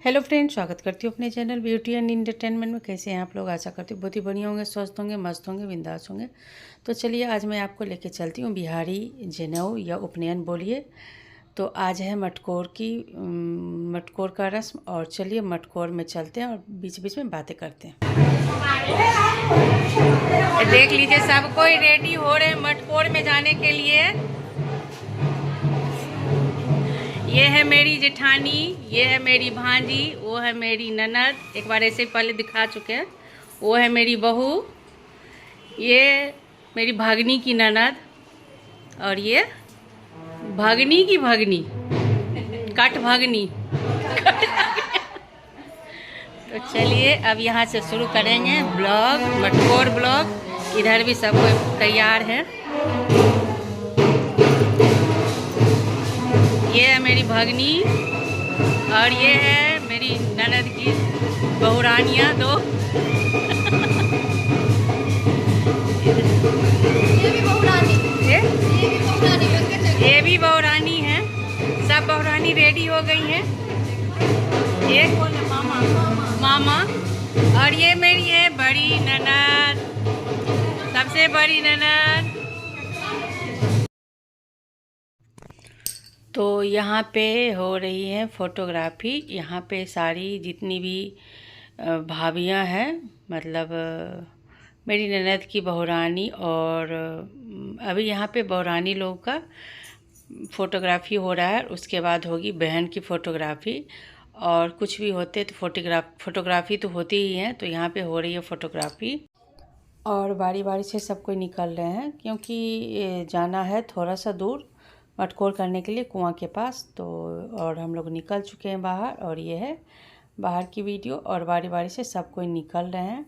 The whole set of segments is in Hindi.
हेलो फ्रेंड, स्वागत करती हूँ अपने चैनल ब्यूटी एंड इंटरटेनमेंट में। कैसे हैं आप लोग? आशा करती हूँ बहुत ही बढ़िया होंगे, स्वस्थ होंगे, मस्त होंगे, बिंदास होंगे। तो चलिए आज मैं आपको लेके चलती हूँ बिहारी जनेऊ या उपनयन बोलिए। तो आज है मटकोर का रस्म। और चलिए मटकोर में चलते हैं और बीच बीच में बातें करते हैं। देख लीजिए सब कोई रेडी हो रहे हैं मटकोर में जाने के लिए। ये है मेरी जेठानी, ये है मेरी भांजी, वो है मेरी ननद, एक बार ऐसे पहले दिखा चुके हैं। वो है मेरी बहू, ये मेरी भगनी की ननद, और ये भगनी की भगनी, कट भगनी। तो चलिए अब यहाँ से शुरू करेंगे ब्लॉग, मटकोर ब्लॉग। इधर भी सब कोई तैयार है। ये है मेरी भगनी और ये है मेरी ननद की बहुरानियाँ दो। ये भी बहुरानी है। सब बहुरानी रेडी हो गई हैं। एक बोले मामा मामा। और ये मेरी है बड़ी ननद, सबसे बड़ी ननद। तो यहाँ पे हो रही है फोटोग्राफी। यहाँ पे सारी जितनी भी भाभियाँ हैं, मतलब मेरी ननद की बहुरानी, और अभी यहाँ पे बहुरानी लोगों का फ़ोटोग्राफी हो रहा है। उसके बाद होगी बहन की फ़ोटोग्राफी। और कुछ भी होते तो फ़ोटोग्राफी तो होती ही है। तो यहाँ पे हो रही है फ़ोटोग्राफी और बारी बारी से सब कोई निकल रहे हैं, क्योंकि जाना है थोड़ा सा दूर मटकोर करने के लिए कुआं के पास। तो और हम लोग निकल चुके हैं बाहर, और ये है बाहर की वीडियो। और बारी बारी से सब कोई निकल रहे हैं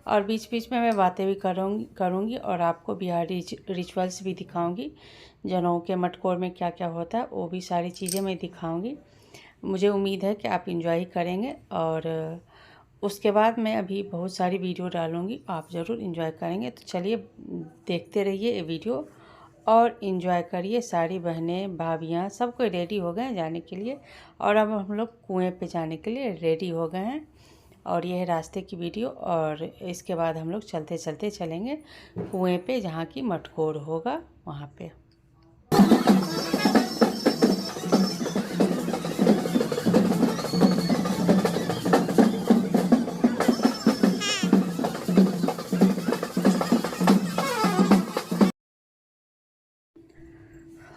और बीच बीच में मैं बातें भी करूँगी और आपको बिहारी रिचुअल्स भी दिखाऊंगी। जनेऊ के मटकोर में क्या क्या होता है वो भी सारी चीज़ें मैं दिखाऊंगी। मुझे उम्मीद है कि आप इंजॉय करेंगे। और उसके बाद मैं अभी बहुत सारी वीडियो डालूँगी, आप ज़रूर इंजॉय करेंगे। तो चलिए देखते रहिए ये वीडियो और इन्जॉय करिए। सारी बहनें भाभियाँ सब कोई रेडी हो गए हैं जाने के लिए। और अब हम लोग कुएं पे जाने के लिए रेडी हो गए हैं। और ये है रास्ते की वीडियो। और इसके बाद हम लोग चलते चलते चलेंगे कुएं पे, जहाँ की मटकोर होगा वहाँ पे।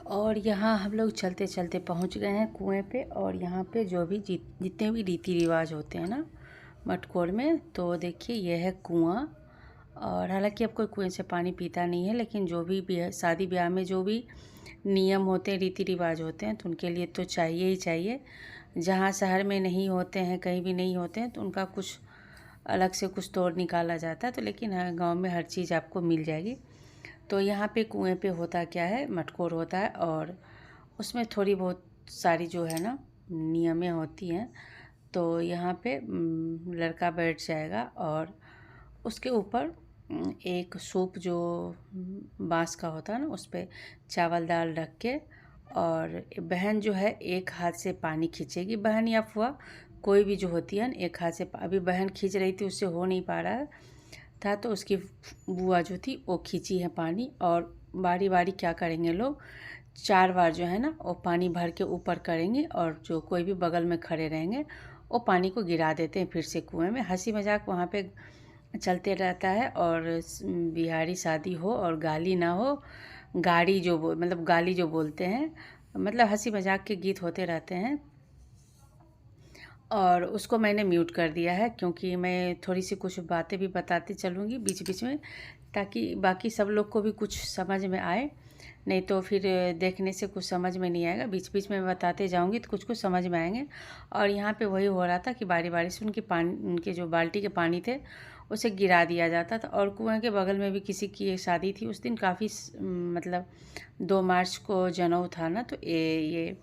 और यहाँ हम लोग चलते चलते पहुँच गए हैं कुएं पे। और यहाँ पे जो भी जितने भी रीति रिवाज होते हैं ना मटकोर में, तो देखिए ये है कुआं। और हालांकि अब कोई कुएं से पानी पीता नहीं है, लेकिन जो भी शादी ब्याह में जो भी नियम होते हैं, रीति रिवाज होते हैं, तो उनके लिए तो चाहिए ही चाहिए। जहाँ शहर में नहीं होते हैं, कहीं भी नहीं होते हैं, तो उनका कुछ अलग से कुछ तोड़ निकाला जाता है। तो लेकिन गाँव में हर चीज़ आपको मिल जाएगी। तो यहाँ पे कुएं पे होता क्या है, मटकोर होता है और उसमें थोड़ी बहुत सारी जो है ना नियमें होती हैं। तो यहाँ पे लड़का बैठ जाएगा और उसके ऊपर एक सूप जो बांस का होता है ना, उस पर चावल दाल रख के, और बहन जो है एक हाथ से पानी खींचेगी। बहन या फुआ कोई भी जो होती है ना, एक हाथ से। अभी बहन खींच रही थी, उससे हो नहीं पा रहा था, तो उसकी बुआ जो थी वो खींची है पानी। और बारी बारी क्या करेंगे लोग, 4 बार जो है ना वो पानी भर के ऊपर करेंगे, और जो कोई भी बगल में खड़े रहेंगे वो पानी को गिरा देते हैं फिर से कुएं में। हंसी मजाक वहाँ पे चलते रहता है। और बिहारी शादी हो और गाली ना हो, गाड़ी जो मतलब गाली जो बोलते हैं, मतलब हंसी मजाक के गीत होते रहते हैं। और उसको मैंने म्यूट कर दिया है, क्योंकि मैं थोड़ी सी कुछ बातें भी बताती चलूँगी बीच बीच में, ताकि बाकी सब लोग को भी कुछ समझ में आए। नहीं तो फिर देखने से कुछ समझ में नहीं आएगा। बीच बीच में बताते जाऊँगी तो कुछ कुछ समझ में आएंगे। और यहाँ पे वही हो रहा था कि बारी बारी से उनके जो बाल्टी के पानी थे उसे गिरा दिया जाता था। और कुएं के बगल में भी किसी की एक शादी थी उस दिन, काफ़ी मतलब 2 मार्च को जनेऊ था ना, तो ये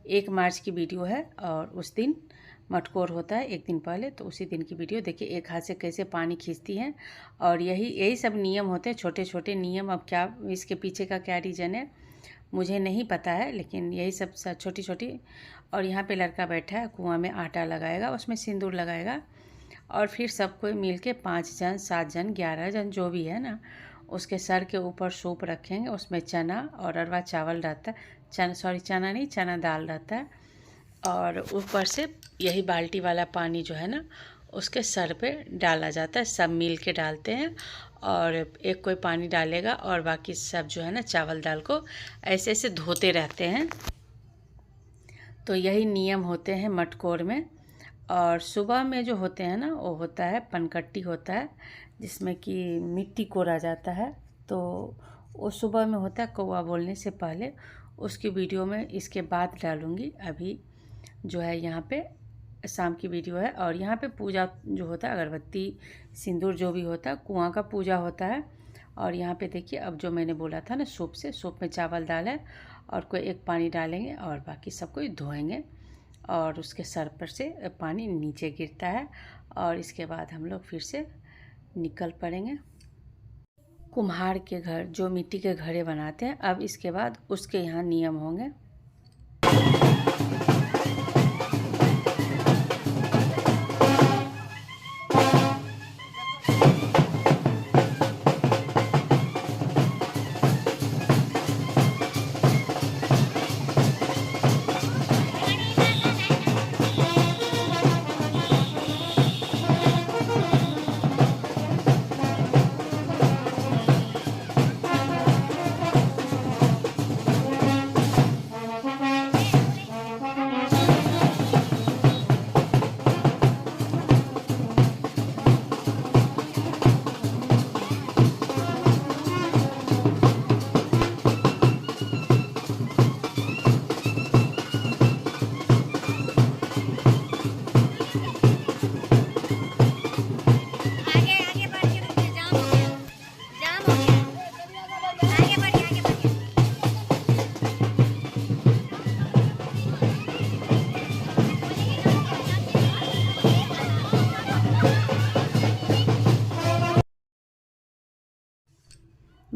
1 मार्च की वीडियो है। और उस दिन मटकोर होता है एक दिन पहले, तो उसी दिन की वीडियो देखिए। एक हाथ से कैसे पानी खींचती हैं। और यही सब नियम होते हैं, छोटे छोटे नियम। अब क्या इसके पीछे का क्या रीज़न है मुझे नहीं पता है, लेकिन यही सब छोटी छोटी। और यहाँ पे लड़का बैठा है, कुआं में आटा लगाएगा, उसमें सिंदूर लगाएगा, और फिर सबको मिल के 5 जन 7 जन 11 जन जो भी है ना, उसके सर के ऊपर सूप रखेंगे, उसमें चना और अरवा चावल रहता है, चना नहीं, चना दाल रहता है, और ऊपर से यही बाल्टी वाला पानी जो है ना उसके सर पे डाला जाता है। सब मिल के डालते हैं, और एक कोई पानी डालेगा और बाकी सब जो है ना चावल दाल को ऐसे ऐसे धोते रहते हैं। तो यही नियम होते हैं मटकोर में। और सुबह में जो होते हैं ना, वो होता है पनकट्टी होता है, जिसमें कि मिट्टी कोड़ा जाता है। तो वो सुबह में होता है कौवा बोलने से पहले। उसकी वीडियो में इसके बाद डालूँगी। अभी जो है यहाँ पे शाम की वीडियो है। और यहाँ पे पूजा जो होता है, अगरबत्ती सिंदूर जो भी होता है, कुआं का पूजा होता है। और यहाँ पे देखिए, अब जो मैंने बोला था ना सूप में चावल दाल है, और कोई एक पानी डालेंगे और बाकी सबको धोएंगे, और उसके सर पर से पानी नीचे गिरता है। और इसके बाद हम लोग फिर से निकल पड़ेंगे। कुम्हार के घर जो मिट्टी के घड़े बनाते हैं, अब इसके बाद उसके यहाँ नियम होंगे।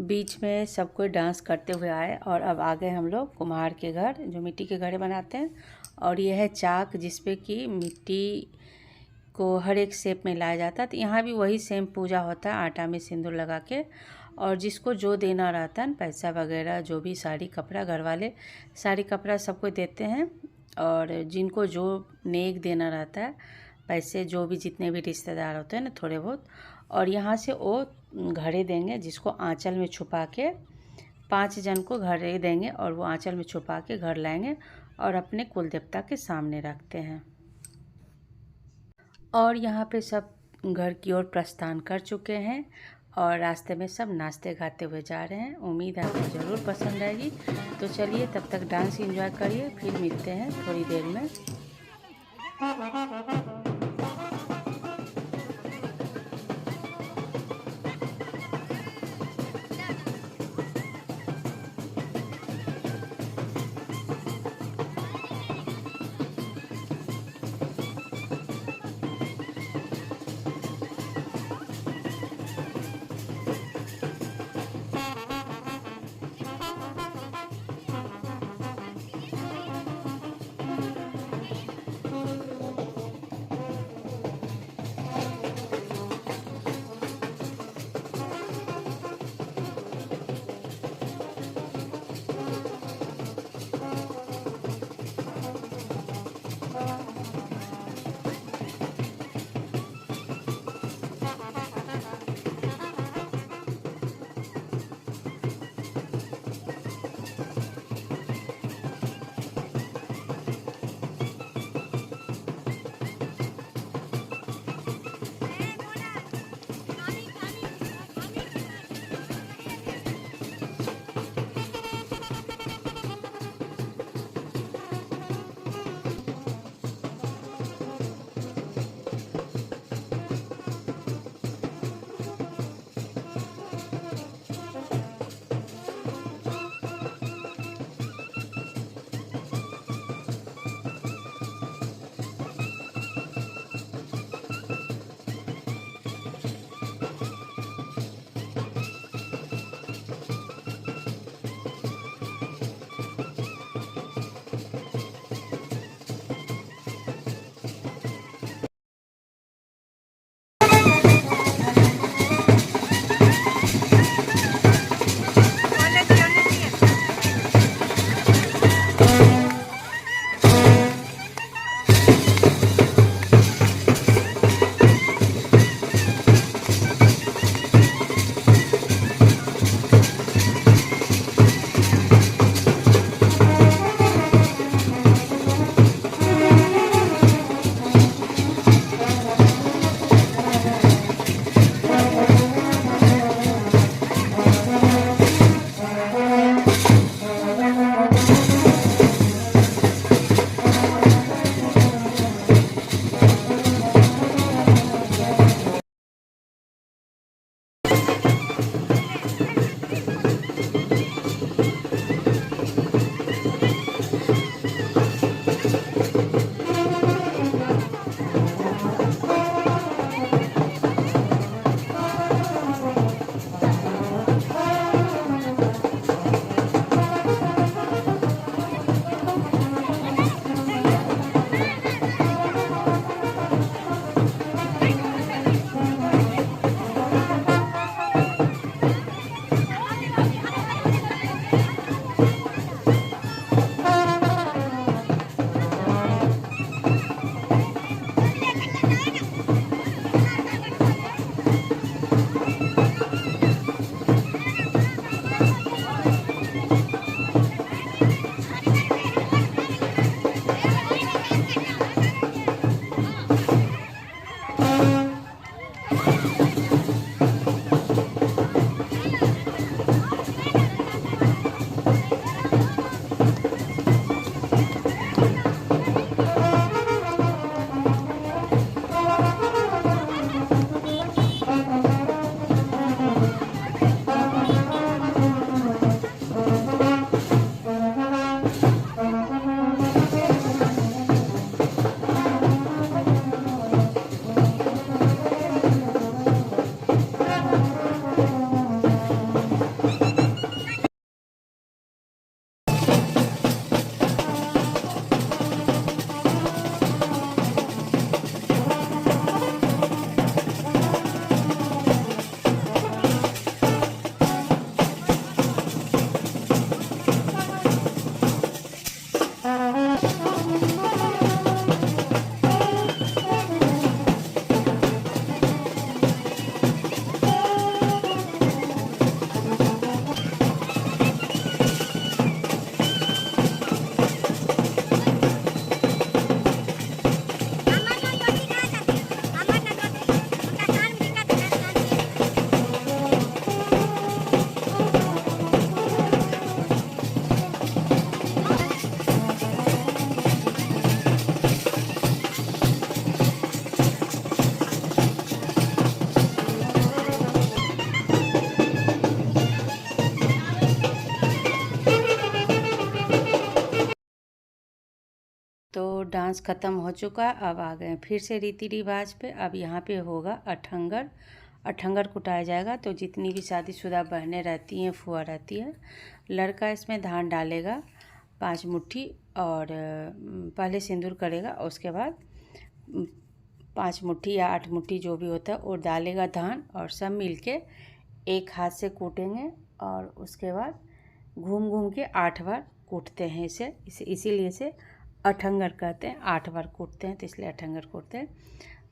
बीच में सब कोई डांस करते हुए आए, और अब आ गए हम लोग कुम्हार के घर जो मिट्टी के घड़े बनाते हैं। और ये है चाक, जिसपे कि मिट्टी को हर एक शेप में लाया जाता है। तो यहाँ भी वही सेम पूजा होता है, आटा में सिंदूर लगा के। और जिसको जो देना रहता है, पैसा वगैरह जो भी, साड़ी कपड़ा, घर वाले साड़ी कपड़ा सबको देते हैं। और जिनको जो नेक देना रहता है, पैसे जो भी जितने भी रिश्तेदार होते हैं ना थोड़े बहुत, और यहाँ से वो घड़े देंगे, जिसको आंचल में छुपा के 5 जन को घड़े देंगे, और वो आंचल में छुपा के घर लाएंगे और अपने कुल देवता के सामने रखते हैं। और यहाँ पे सब घर की ओर प्रस्थान कर चुके हैं, और रास्ते में सब नाचते गाते हुए जा रहे हैं। उम्मीद आपको ज़रूर पसंद आएगी। तो चलिए, तब तक डांस एंजॉय करिए, फिर मिलते हैं थोड़ी देर में। तो डांस ख़त्म हो चुका, अब आ गए फिर से रीति रिवाज पे। अब यहाँ पे होगा अठंगर। अठंगर कुटाया जाएगा। तो जितनी भी शादीशुदा बहनें रहती हैं, फुआ रहती है, लड़का इसमें धान डालेगा 5 मुट्ठी और पहले सिंदूर करेगा, उसके बाद 5 मुट्ठी या 8 मुट्ठी जो भी होता है वो डालेगा धान, और सब मिलके एक हाथ से कूटेंगे और उसके बाद घूम घूम के 8 बार कूटते हैं इसीलिए इसे अठंगर कहते हैं। 8 बार कूटते हैं तो इसलिए अठंगर कूटते हैं।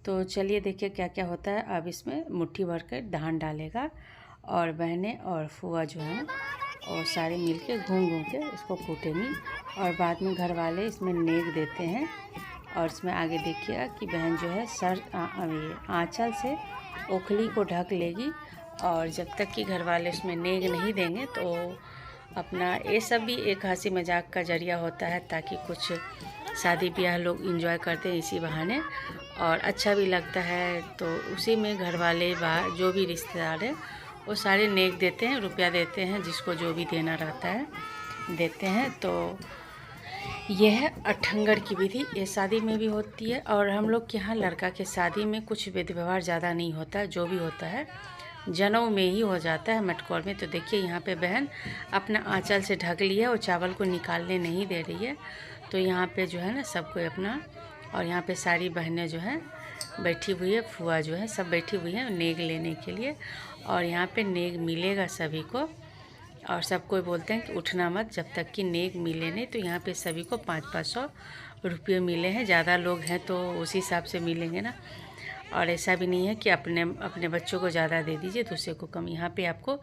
तो चलिए देखिए क्या क्या होता है। अब इसमें मुट्ठी भर कर धान डालेगा और बहनें और फुआ जो हैं और सारे मिलके घूम घूम के इसको कूटेंगी, और बाद में घर वाले इसमें नेग देते हैं। और इसमें आगे देखिएगा कि बहन जो है आँचल से ओखली को ढक लेगी, और जब तक कि घर वाले इसमें नेग नहीं देंगे तो अपना ये सब भी एक हंसी मजाक का जरिया होता है, ताकि कुछ शादी ब्याह लोग एंजॉय करते हैं इसी बहाने, और अच्छा भी लगता है। तो उसी में घर वाले बाहर जो भी रिश्तेदार हैं वो सारे नेक देते हैं, रुपया देते हैं, जिसको जो भी देना रहता है देते हैं। तो यह है अठंगर की विधि। ये शादी में भी होती है, और हम लोग के यहाँ लड़का के शादी में कुछ विधि व्यवहार ज़्यादा नहीं होता है, जो भी होता है जनेऊ में ही हो जाता है, मटकोर में। तो देखिए यहाँ पे बहन अपना आंचल से ढक ली है और चावल को निकालने नहीं दे रही है। तो यहाँ पे जो है ना सबको अपना, और यहाँ पे सारी बहनें जो हैं बैठी हुई है, फुआ जो है सब बैठी हुई है नेग लेने के लिए, और यहाँ पे नेग मिलेगा सभी को। और सब कोई बोलते हैं कि उठना मत जब तक कि नेग मिले नहीं। तो यहाँ पे सभी को 500-500 रुपये मिले हैं। ज़्यादा लोग हैं तो उसी हिसाब से मिलेंगे ना, और ऐसा भी नहीं है कि अपने बच्चों को ज़्यादा दे दीजिए दूसरे को कम। यहाँ पे आपको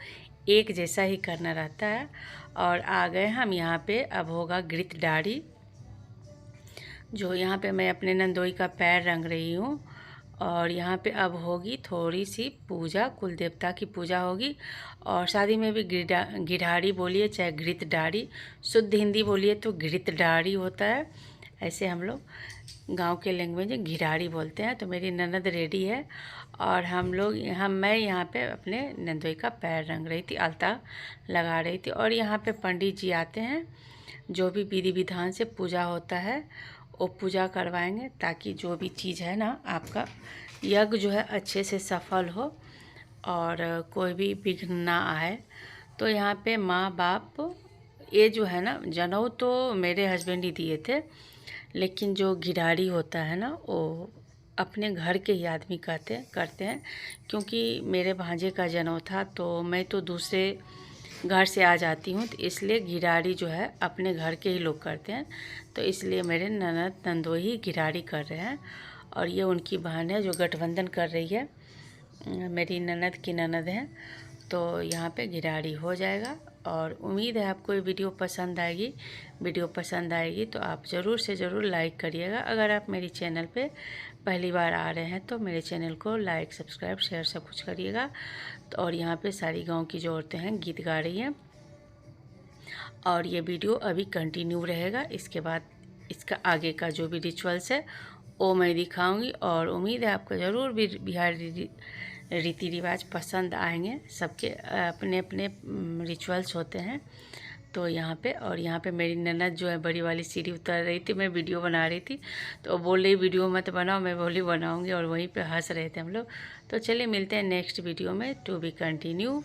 एक जैसा ही करना रहता है। और आ गए हम यहाँ पे, अब होगा घृत डाढ़ी, जो यहाँ पे मैं अपने नंदोई का पैर रंग रही हूँ। और यहाँ पे अब होगी थोड़ी सी पूजा, कुल देवता की पूजा होगी। और शादी में भी गिढ़ाड़ी बोलिए चाहे घृत डाढ़ी, शुद्ध हिंदी बोलिए तो घृत डाढ़ी होता है, ऐसे हम लोग गांव के लैंग्वेज में घिढ़ाड़ी बोलते हैं। तो मेरी ननद रेडी है, और मैं यहाँ पे अपने नंदोई का पैर रंग रही थी, अलता लगा रही थी। और यहाँ पे पंडित जी आते हैं, जो भी विधि विधान से पूजा होता है वो पूजा करवाएंगे, ताकि जो भी चीज़ है ना आपका यज्ञ जो है अच्छे से सफल हो और कोई भी विघ्न ना आए। तो यहाँ पे माँ बाप, ये जो है ना जनेऊ तो मेरे हस्बैंड ही दिए थे, लेकिन जो घिढ़ाड़ी होता है ना वो अपने घर के ही आदमी करते हैं। क्योंकि मेरे भांजे का जनेऊ था तो मैं तो दूसरे घर से आ जाती हूँ, तो इसलिए घिढ़ाड़ी जो है अपने घर के ही लोग करते हैं। तो इसलिए मेरे नंदोई ही घिढ़ाड़ी कर रहे हैं, और ये उनकी बहन है जो गठबंधन कर रही है, मेरी ननद की ननद है। तो यहाँ पे घिढ़ाड़ी हो जाएगा, और उम्मीद है आपको ये वीडियो पसंद आएगी। वीडियो पसंद आएगी तो आप ज़रूर से ज़रूर लाइक करिएगा। अगर आप मेरी चैनल पे पहली बार आ रहे हैं तो मेरे चैनल को लाइक, सब्सक्राइब, शेयर सब कुछ करिएगा। तो और यहाँ पे सारी गांव की जो औरतें हैं गीत गा रही हैं, और ये वीडियो अभी कंटिन्यू रहेगा। इसके बाद इसका आगे का जो भी रिचुअल्स है वो मैं दिखाऊंगी, और उम्मीद है आपको ज़रूर भी बिहारी रीति रिवाज पसंद आएंगे। सबके अपने अपने रिचुअल्स होते हैं। तो यहाँ पे मेरी ननद जो है बड़ी वाली सीढ़ी उतर रही थी, मैं वीडियो बना रही थी, तो वो बोल रही वीडियो मत बनाओ, मैं बोली बनाऊंगी, और वहीं पे हंस रहे थे हम लोग। तो चलिए मिलते हैं नेक्स्ट वीडियो में, टू बी कंटिन्यू।